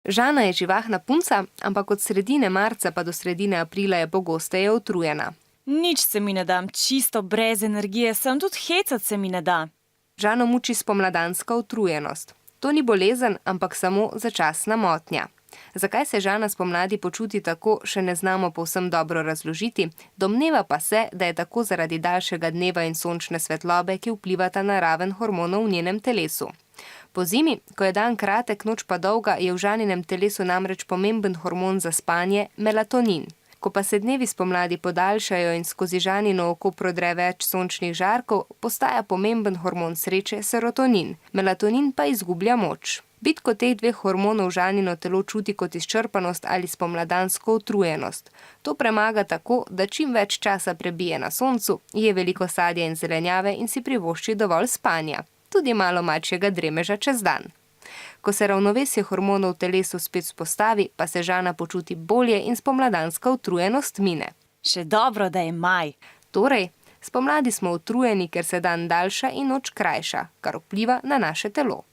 Žana je živahna punca, ampak od sredine marca pa do sredine aprila je pogosteje utrujena. Nič se mi ne da, čisto brez energije sem, tudi hecat se mi ne da. Žano muči spomladanska utrujenost. To ni bolezen, ampak samo začasna motnja. Zakaj se Žana spomladi počuti tako, še ne znamo povsem dobro razložiti, domneva pa se, da je tako zaradi daljšega dneva in sončne svetlobe, ki vplivata na raven hormonov v njenem telesu. Pozimi, ko je dan kratek, noč pa dolga, je v Žaninem telesu namreč pomemben hormon za spanje, melatonin. Ko pa se dnevi spomladi podaljšajo in skozi Žanino oko prodre več sončnih žarkov, postaja pomemben hormon sreče serotonin. Melatonin pa izgublja moč. Bitko teh dveh hormonov Žanino telo čuti kot izčrpanost ali spomladansko utrujenost. To premaga tako, da čim več časa prebije na soncu, je veliko sadja in zelenjave in si privošči dovolj spanja. Tudi malo mačjega dremeža čez dan. Ko se ravnovesje hormonov v telesu spet vzpostavi, pa se Žana počuti bolje in spomladanska utrujenost mine. Še dobro, da je maj. Torej, spomladi smo utrujeni, ker se dan daljša in noč krajša, kar vpliva na naše telo.